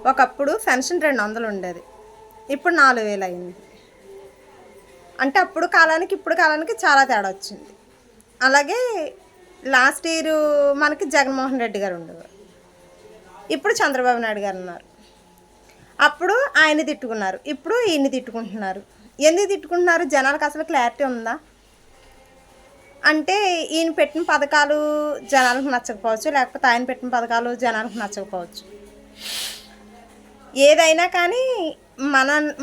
ఒకప్పుడు పెన్షన్ 200 ఉండేది, ఇప్పుడు 4000 అయింది. అంటే అప్పుడు కాలానికి ఇప్పుడు కాలానికి చాలా తేడా వచ్చింది. అలాగే లాస్ట్ ఇయర్ మనకి జగన్మోహన్ రెడ్డి గారు ఉండేవారు, ఇప్పుడు చంద్రబాబు నాయుడు గారు ఉన్నారు. అప్పుడు ఆయన తిట్టుకున్నారు, ఇప్పుడు ఈయన్ని తిట్టుకుంటున్నారు. ఎందుకు తిట్టుకుంటున్నారు? జనాలకు అసలు క్లారిటీ ఉందా? అంటే ఈయన పెట్టిన పథకాలు జనాలకు నచ్చకపోవచ్చు, లేకపోతే ఆయన పెట్టిన పథకాలు జనాలకు నచ్చకపోవచ్చు. ఏదైనా కానీ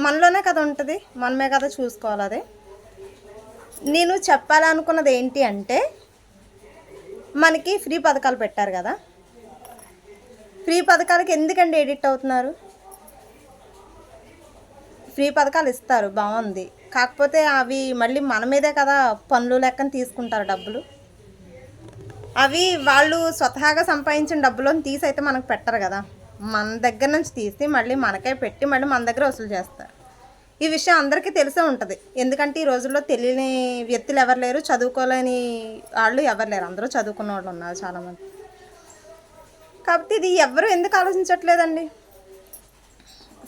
మనలోనే కదా ఉంటుంది, మనమే కదా చూసుకోవాలి. అదే నేను చెప్పాలనుకున్నది ఏంటి అంటే, మనకి ఫ్రీ పథకాలు పెట్టారు కదా, ఫ్రీ పథకాలకి ఎందుకండి ఎడిట్ అవుతున్నారు? ఫ్రీ పథకాలు ఇస్తారు, బాగుంది. కాకపోతే అవి మళ్ళీ మన మీదే కదా పన్ను లెక్కన తీసుకుంటారు డబ్బులు. అవి వాళ్ళు స్వతహాగా సంపాదించిన డబ్బులను తీసి అయితే మనకు పెట్టరు కదా, మన దగ్గర నుంచి తీసి మళ్ళీ మనకే పెట్టి మళ్ళీ మన దగ్గర వసూలు చేస్తారు. ఈ విషయం అందరికీ తెలిసే ఉంటుంది. ఎందుకంటే ఈ రోజుల్లో తెలియని వ్యక్తులు ఎవరు లేరు, చదువుకోలేని వాళ్ళు ఎవరు లేరు, అందరూ చదువుకున్న వాళ్ళు ఉన్నారు చాలామంది. కాబట్టి ఇది ఎవరు ఎందుకు ఆలోచించట్లేదండి?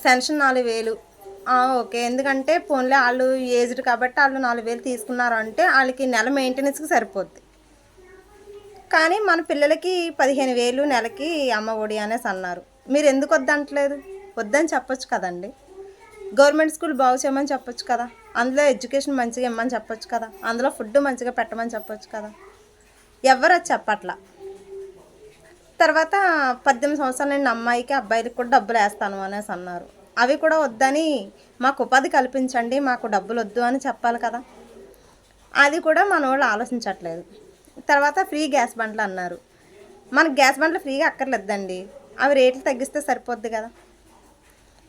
పెన్షన్ 4000 ఓకే, ఎందుకంటే ఫోన్లే వాళ్ళు ఏజ్డ్ కాబట్టి వాళ్ళు 4000 తీసుకున్నారు అంటే వాళ్ళకి నెల మెయింటెనెన్స్కి సరిపోద్ది. కానీ మన పిల్లలకి 15,000 నెలకి అమ్మ ఒడి అనేసి అన్నారు. మీరు ఎందుకు వద్దంటలేదు? వద్దని చెప్పొచ్చు కదండి. గవర్నమెంట్ స్కూల్ బాగు చేయమని చెప్పొచ్చు కదా, అందులో ఎడ్యుకేషన్ మంచిగా ఇమ్మని చెప్పొచ్చు కదా, అందులో ఫుడ్ మంచిగా పెట్టమని చెప్పొచ్చు కదా. ఎవరు అది చెప్పట్లా. తర్వాత 18 సంవత్సరాల నుండి అమ్మాయికి అబ్బాయిలకి కూడా డబ్బులు వేస్తాను అనేసి అన్నారు. అవి కూడా వద్దని, మాకు ఉపాధి కల్పించండి, మాకు డబ్బులు వద్దు అని చెప్పాలి కదా. అది కూడా మన వాళ్ళు ఆలోచించట్లేదు. తర్వాత ఫ్రీ గ్యాస్ బండ్లు అన్నారు. మనకు గ్యాస్ బండ్లు ఫ్రీగా అక్కర్లేదండి, అవి రేట్లు తగ్గిస్తే సరిపోద్ది కదా.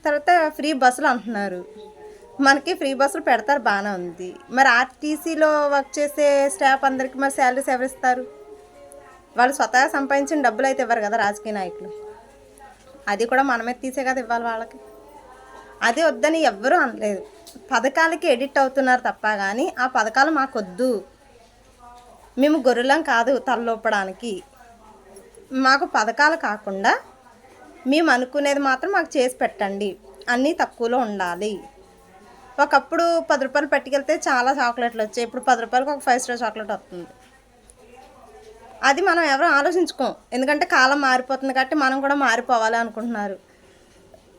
తర్వాత ఫ్రీ బస్సులు అంటున్నారు. మనకి ఫ్రీ బస్సులు పెడతారు, బాగానే ఉంది. మరి ఆర్టీసీలో వర్క్ చేసే స్టాఫ్ అందరికీ మరి శాలరీస్ ఎవరు ఇస్తారు? వాళ్ళు స్వతహా సంపాదించిన డబ్బులు అయితే ఇవ్వరు కదా రాజకీయ నాయకులు. అది కూడా మనమే తీసే కదా ఇవ్వాలి వాళ్ళకి. అది వద్దని ఎవ్వరూ అనలేదు. పథకాలకి ఎడిట్ అవుతున్నారు తప్ప కానీ ఆ పథకాలు మాకొద్దు, మేము గొర్రెలం కాదు తలలోపడానికి. మాకు పథకాలు కాకుండా మేము అనుకునేది మాత్రం మాకు చేసి పెట్టండి, అన్నీ తక్కువలో ఉండాలి. ఒకప్పుడు 10 రూపాయలు పట్టుకెళ్తే చాలా చాక్లెట్లు వచ్చాయి, ఇప్పుడు 10 రూపాయలకు ఒక 5 స్టార్ చాక్లెట్ వస్తుంది. అది మనం ఎవరు ఆలోచించుకోం, ఎందుకంటే కాలం మారిపోతుంది కాబట్టి మనం కూడా మారిపోవాలి అనుకుంటున్నారు.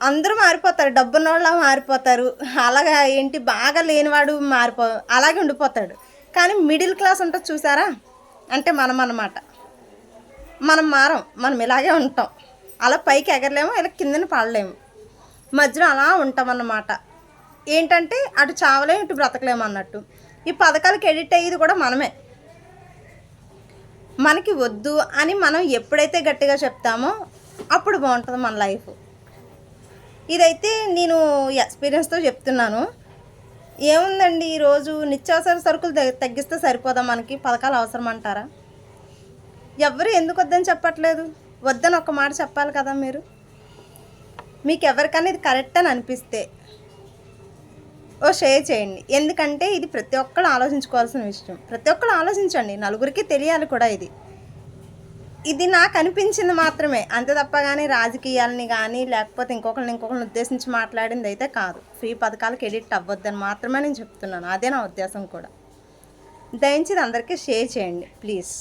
అందరూ మారిపోతారు, డబ్బున్న వాళ్ళ మారిపోతారు, అలాగా ఏంటి బాగా లేనివాడు అలాగే ఉండిపోతాడు. కానీ మిడిల్ క్లాస్ ఉంటుంది చూసారా, అంటే మనం అన్నమాట. మనం మారం, మనం ఇలాగే ఉంటాం. అలా పైకి ఎగరలేము, ఇలా కిందని పడలేము, మధ్యలో అలా ఉంటామన్నమాట. ఏంటంటే అటు చావలేము ఇటు బ్రతకలేము అన్నట్టు. ఈ పథకాలకి ఎడిట్ అయ్యేది కూడా మనమే. మనకి వద్దు అని మనం ఎప్పుడైతే గట్టిగా చెప్తామో అప్పుడు బాగుంటుంది మన లైఫ్. ఇదైతే నేను ఎక్స్పీరియన్స్తో చెప్తున్నాను. ఏముందండి, ఈరోజు నిత్యావసర సరుకులు తగ్గిస్తే సరిపోదా? మనకి పథకాలు అవసరం అంటారా? ఎవరు ఎందుకు వద్దని చెప్పట్లేదు? వద్దని ఒక మాట చెప్పాలి కదా మీరు. మీకు ఎవరికైనా ఇది కరెక్ట్ అని అనిపిస్తే షేర్ చేయండి. ఎందుకంటే ఇది ప్రతి ఒక్కరు ఆలోచించుకోవాల్సిన విషయం. ప్రతి ఒక్కరు ఆలోచించండి, నలుగురికి తెలియాలి కూడా. ఇది నాకు అనిపించింది మాత్రమే, అంతే తప్ప కానీ రాజకీయాలని కానీ లేకపోతే ఇంకొకరిని ఉద్దేశించి మాట్లాడింది అయితే కాదు. ఫ్రీ పథకాలకు ఎడిట్ అవ్వద్దని మాత్రమే నేను చెప్తున్నాను, అదే నా ఉద్దేశం కూడా. దయచేసి అందరికీ షేర్ చేయండి ప్లీజ్.